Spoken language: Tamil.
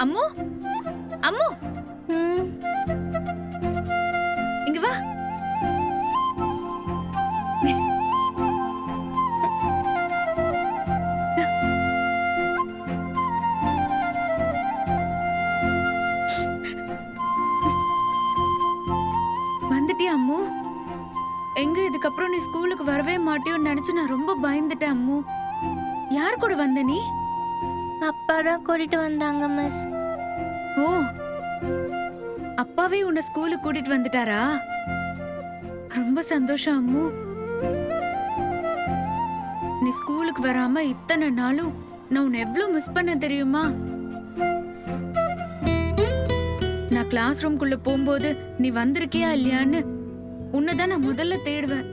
அம்மு, அம்மு, ம், இங்க வா. வந்துட்டியா அம்மு? எங்க இதுக்கப்புறம் நீ ஸ்கூலுக்கு வரவே மாட்டியோன்னு நினைச்சு நான் ரொம்ப பயந்துட்டேன் அம்மு. யார் கூட வந்த நீ? அப்பா தான் கூட்டிட்டு வந்தாங்க மிஸ். ஓ, அப்பாவே உன்னை ஸ்கூலுக்கு கூட்டிட்டு வந்துட்டாரா? ரொம்ப சந்தோஷம் அம்மு. நீ ஸ்கூலுக்கு வராம இத்தனை நாளும் நான் உன்னை எவ்வளவு மிஸ் பண்ண தெரியுமா? நான் கிளாஸ் ரூம்குள்ள போகும்போது நீ வந்திருக்கியா இல்லையான்னு உன்னைதான் நான் முதல்ல தேடுவேன்.